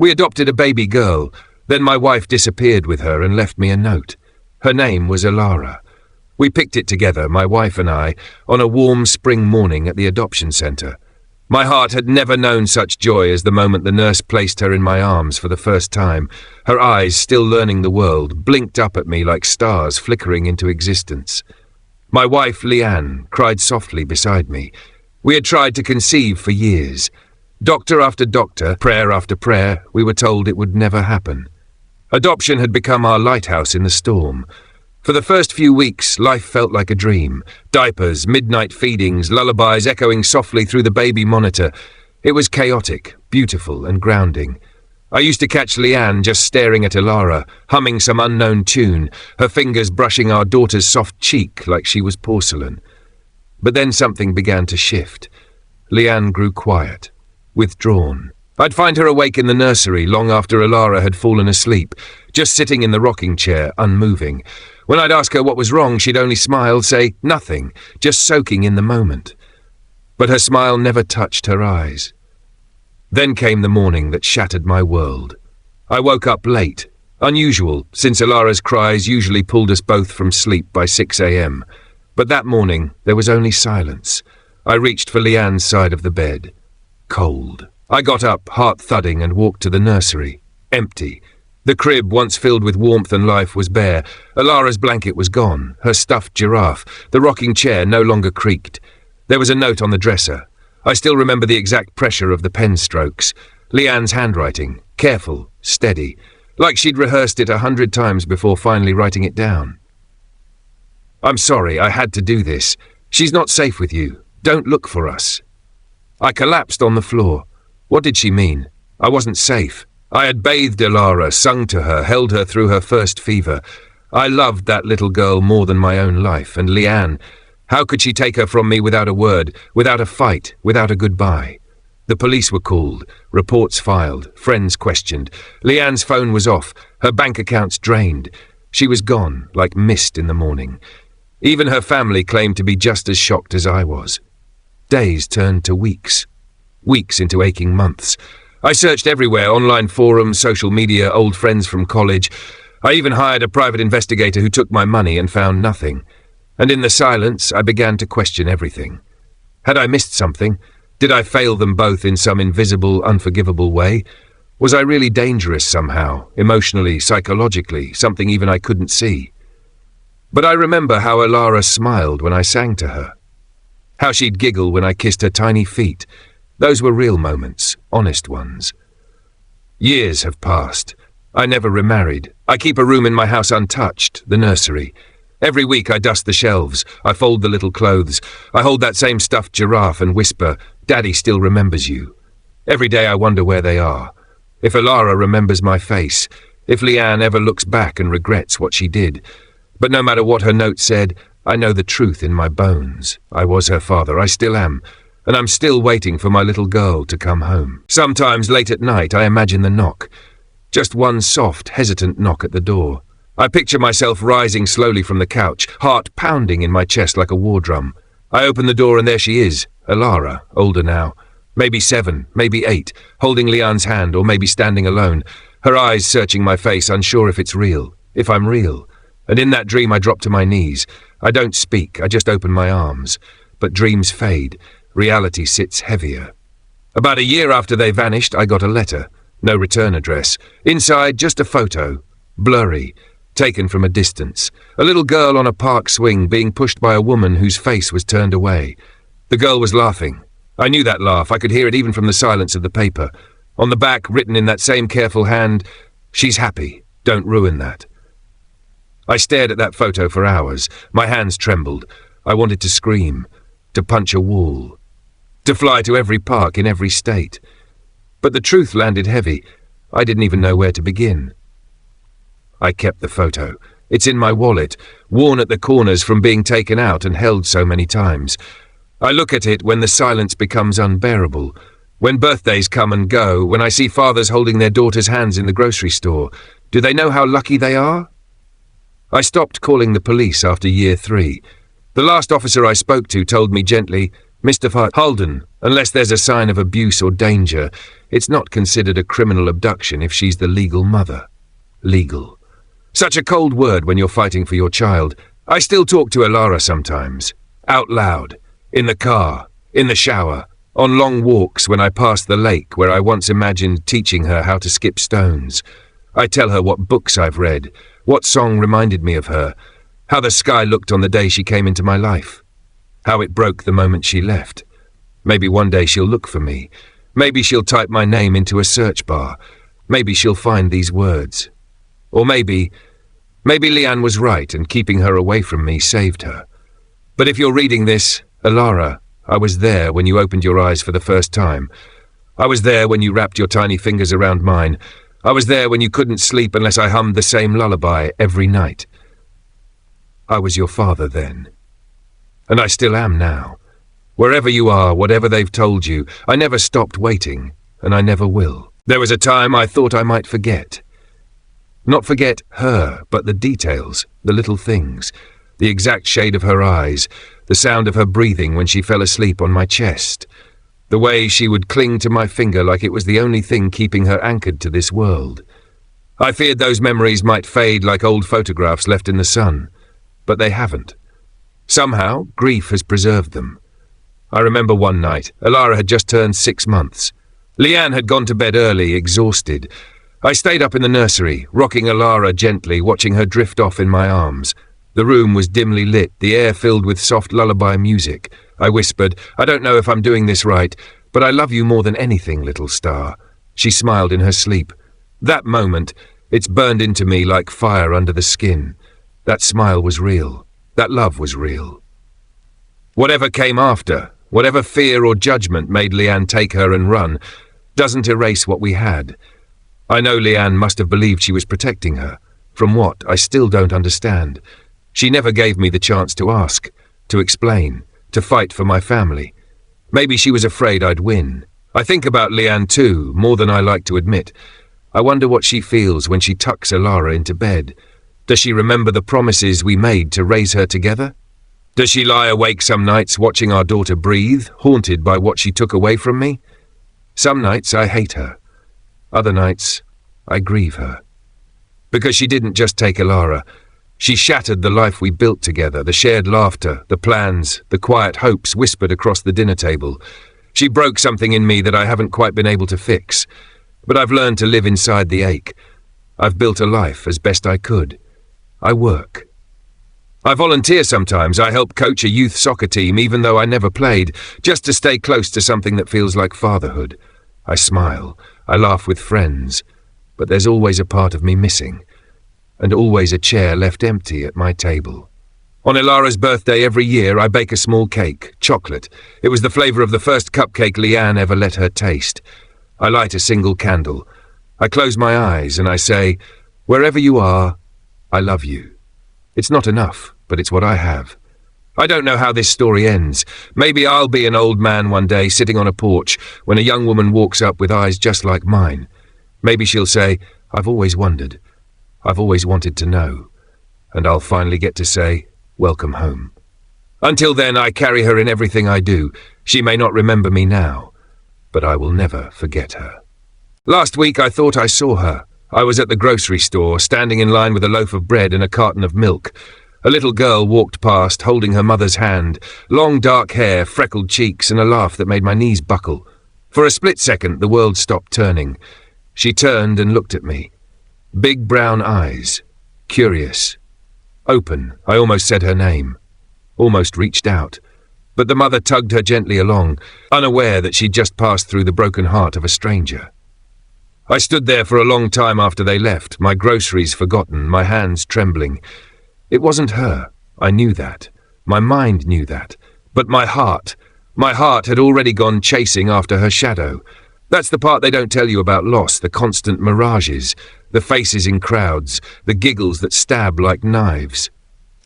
We adopted a baby girl, then my wife disappeared with her and left me a note. Her name was Alara. We picked it together, my wife and I, on a warm spring morning at the adoption centre. My heart had never known such joy as the moment the nurse placed her in my arms for the first time. Her eyes, still learning the world, blinked up at me like stars flickering into existence. My wife, Leanne, cried softly beside me. We had tried to conceive for years. Doctor after doctor, prayer after prayer, we were told it would never happen. Adoption had become our lighthouse in the storm. For the first few weeks, life felt like a dream. Diapers, midnight feedings, lullabies echoing softly through the baby monitor. It was chaotic, beautiful, and grounding. I used to catch Leanne just staring at Alara, humming some unknown tune, her fingers brushing our daughter's soft cheek like she was porcelain. But then something began to shift. Leanne grew quiet, withdrawn. I'd find her awake in the nursery long after Alara had fallen asleep, just sitting in the rocking chair, unmoving. When I'd ask her what was wrong, she'd only smile, say nothing, just soaking in the moment. But her smile never touched her eyes. Then came the morning that shattered my world. I woke up late, unusual, since Alara's cries usually pulled us both from sleep by 6 a.m. But that morning, there was only silence. I reached for Leanne's side of the bed. Cold. I got up, heart thudding, and walked to the nursery. Empty. The crib, once filled with warmth and life, was bare. Alara's blanket was gone, her stuffed giraffe. The rocking chair no longer creaked. There was a note on the dresser. I still remember the exact pressure of the pen strokes. Leanne's handwriting, careful, steady, like she'd rehearsed it 100 times before finally writing it down. I'm sorry, I had to do this. She's not safe with you. Don't look for us. I collapsed on the floor. What did she mean? I wasn't safe. I had bathed Alara, sung to her, held her through her first fever. I loved that little girl more than my own life, and Leanne, how could she take her from me without a word, without a fight, without a goodbye? The police were called, reports filed, friends questioned. Leanne's phone was off, her bank accounts drained. She was gone, like mist in the morning. Even her family claimed to be just as shocked as I was. Days turned to weeks. Weeks into aching months. I searched everywhere, online forums, social media, old friends from college. I even hired a private investigator who took my money and found nothing. And in the silence, I began to question everything. Had I missed something? Did I fail them both in some invisible, unforgivable way? Was I really dangerous somehow, emotionally, psychologically, something even I couldn't see? But I remember how Alara smiled when I sang to her. How she'd giggle when I kissed her tiny feet. Those were real moments, honest ones. Years have passed. I never remarried. I keep a room in my house untouched, the nursery. Every week I dust the shelves, I fold the little clothes, I hold that same stuffed giraffe and whisper, Daddy still remembers you. Every day I wonder where they are. If Alara remembers my face, if Leanne ever looks back and regrets what she did. But no matter what her note said, I know the truth in my bones. I was her father, I still am. And I'm still waiting for my little girl to come home. Sometimes late at night I imagine the knock. Just one soft, hesitant knock at the door. I picture myself rising slowly from the couch, heart pounding in my chest like a war drum. I open the door and there she is, Alara, older now. Maybe 7, maybe 8, holding Leanne's hand or maybe standing alone. Her eyes searching my face, unsure if it's real, if I'm real. And in that dream I drop to my knees. I don't speak, I just open my arms. But dreams fade. Reality sits heavier. About a year after they vanished, I got a letter. No return address. Inside, just a photo. Blurry. Taken from a distance. A little girl on a park swing being pushed by a woman whose face was turned away. The girl was laughing. I knew that laugh. I could hear it even from the silence of the paper. On the back, written in that same careful hand, "She's happy. Don't ruin that." I stared at that photo for hours. My hands trembled. I wanted to scream. To punch a wall. To fly to every park in every state. But the truth landed heavy. I didn't even know where to begin. I kept the photo. It's in my wallet, worn at the corners from being taken out and held so many times. I look at it when the silence becomes unbearable. When birthdays come and go, when I see fathers holding their daughters' hands in the grocery store. Do they know how lucky they are? I stopped calling the police after year 3. The last officer I spoke to told me gently, "Mr. Halden, Unless there's a sign of abuse or danger, it's not considered a criminal abduction if she's the legal mother. Legal. Such a cold word when you're fighting for your child. I still talk to Alara sometimes. Out loud. In the car. In the shower. On long walks when I pass the lake where I once imagined teaching her how to skip stones. I tell her what books I've read, what song reminded me of her, how the sky looked on the day she came into my life, how it broke the moment she left. Maybe one day she'll look for me. Maybe she'll type my name into a search bar. Maybe she'll find these words. Or maybe Leanne was right and keeping her away from me saved her. But if you're reading this, Alara, I was there when you opened your eyes for the first time. I was there when you wrapped your tiny fingers around mine. I was there when you couldn't sleep unless I hummed the same lullaby every night. I was your father then. And I still am now. Wherever you are, whatever they've told you, I never stopped waiting, and I never will. There was a time I thought I might forget. Not forget her, but the details, the little things, the exact shade of her eyes, the sound of her breathing when she fell asleep on my chest, the way she would cling to my finger like it was the only thing keeping her anchored to this world. I feared those memories might fade like old photographs left in the sun, but they haven't. Somehow, grief has preserved them. I remember one night, Alara had just turned 6 months. Leanne had gone to bed early, exhausted. I stayed up in the nursery, rocking Alara gently, watching her drift off in my arms. The room was dimly lit, the air filled with soft lullaby music. I whispered, "I don't know if I'm doing this right, but I love you more than anything, little star." She smiled in her sleep. That moment, it's burned into me like fire under the skin. That smile was real. That love was real. Whatever came after, whatever fear or judgment made Leanne take her and run, doesn't erase what we had. I know Leanne must have believed she was protecting her. From what, I still don't understand. She never gave me the chance to ask, to explain, to fight for my family. Maybe she was afraid I'd win. I think about Leanne too, more than I like to admit. I wonder what she feels when she tucks Alara into bed. Does she remember the promises we made to raise her together? Does she lie awake some nights watching our daughter breathe, haunted by what she took away from me? Some nights I hate her. Other nights I grieve her. Because she didn't just take Alara. She shattered the life we built together, the shared laughter, the plans, the quiet hopes whispered across the dinner table. She broke something in me that I haven't quite been able to fix. But I've learned to live inside the ache. I've built a life as best I could. I work. I volunteer sometimes. I help coach a youth soccer team even though I never played, just to stay close to something that feels like fatherhood. I smile. I laugh with friends. But there's always a part of me missing. And always a chair left empty at my table. On Ilara's birthday every year, I bake a small cake, chocolate. It was the flavor of the first cupcake Leanne ever let her taste. I light a single candle. I close my eyes and I say, "Wherever you are, I love you." It's not enough, but it's what I have. I don't know how this story ends. Maybe I'll be an old man one day sitting on a porch when a young woman walks up with eyes just like mine. Maybe she'll say, "I've always wondered. I've always wanted to know." And I'll finally get to say, "Welcome home." Until then, I carry her in everything I do. She may not remember me now, but I will never forget her. Last week I thought I saw her. I was at the grocery store, standing in line with a loaf of bread and a carton of milk. A little girl walked past, holding her mother's hand, long dark hair, freckled cheeks, and a laugh that made my knees buckle. For a split second, the world stopped turning. She turned and looked at me. Big brown eyes, curious, open. I almost said her name, almost reached out. But the mother tugged her gently along, unaware that she'd just passed through the broken heart of a stranger. I stood there for a long time after they left, my groceries forgotten, my hands trembling. It wasn't her. I knew that. My mind knew that. But my heart had already gone chasing after her shadow. That's the part they don't tell you about loss, the constant mirages, the faces in crowds, the giggles that stab like knives.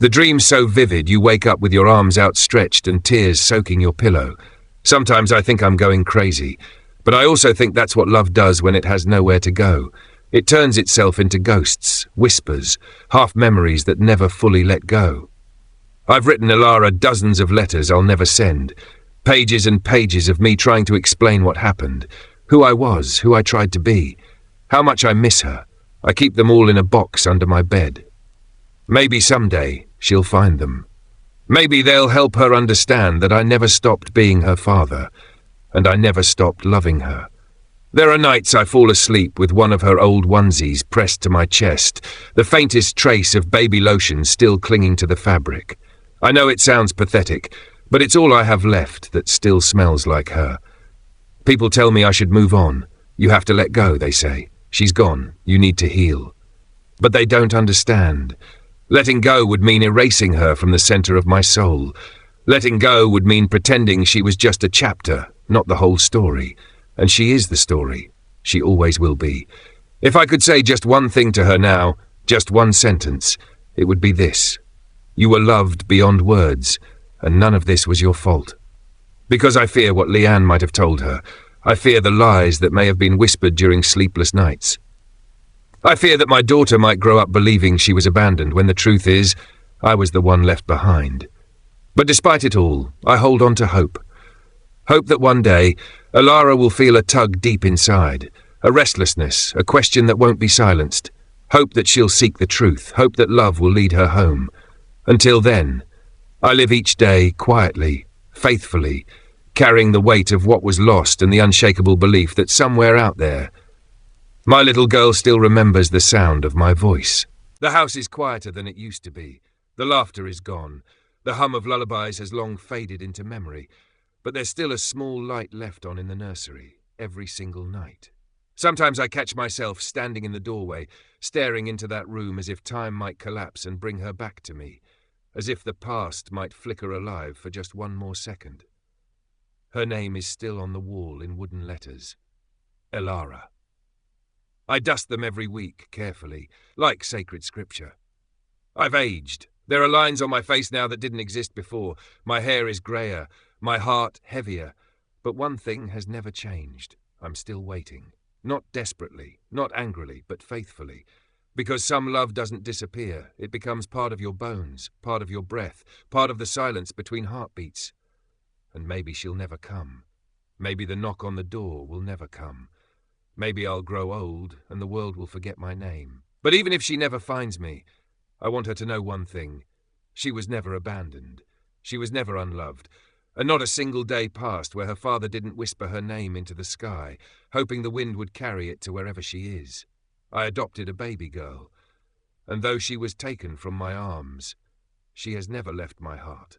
The dreams so vivid you wake up with your arms outstretched and tears soaking your pillow. Sometimes I think I'm going crazy. But I also think that's what love does when it has nowhere to go. It turns itself into ghosts, whispers, half-memories that never fully let go. I've written Alara dozens of letters I'll never send. Pages and pages of me trying to explain what happened, who I was, who I tried to be, how much I miss her. I keep them all in a box under my bed. Maybe someday she'll find them. Maybe they'll help her understand that I never stopped being her father, and I never stopped loving her. There are nights I fall asleep with one of her old onesies pressed to my chest, the faintest trace of baby lotion still clinging to the fabric. I know it sounds pathetic, but it's all I have left that still smells like her. People tell me I should move on. You have to let go, they say. She's gone. You need to heal. But they don't understand. Letting go would mean erasing her from the center of my soul. Letting go would mean pretending she was just a chapter, not the whole story. And she is the story. She always will be. If I could say just one thing to her now, just one sentence, it would be this. You were loved beyond words, and none of this was your fault. Because I fear what Leanne might have told her. I fear the lies that may have been whispered during sleepless nights. I fear that my daughter might grow up believing she was abandoned when the truth is, I was the one left behind. But despite it all, I hold on to hope. Hope that one day, Alara will feel a tug deep inside, a restlessness, a question that won't be silenced. Hope that she'll seek the truth, hope that love will lead her home. Until then, I live each day quietly, faithfully, carrying the weight of what was lost and the unshakable belief that somewhere out there, my little girl still remembers the sound of my voice. The house is quieter than it used to be. The laughter is gone. The hum of lullabies has long faded into memory. But there's still a small light left on in the nursery, every single night. Sometimes I catch myself standing in the doorway, staring into that room as if time might collapse and bring her back to me, as if the past might flicker alive for just one more second. Her name is still on the wall in wooden letters. Alara. I dust them every week, carefully, like sacred scripture. I've aged. There are lines on my face now that didn't exist before. My hair is greyer, my heart heavier. But one thing has never changed. I'm still waiting. Not desperately, not angrily, but faithfully. Because some love doesn't disappear. It becomes part of your bones, part of your breath, part of the silence between heartbeats. And maybe she'll never come. Maybe the knock on the door will never come. Maybe I'll grow old and the world will forget my name. But even if she never finds me, I want her to know one thing. She was never abandoned. She was never unloved. And not a single day passed where her father didn't whisper her name into the sky, hoping the wind would carry it to wherever she is. I adopted a baby girl. And though she was taken from my arms, she has never left my heart.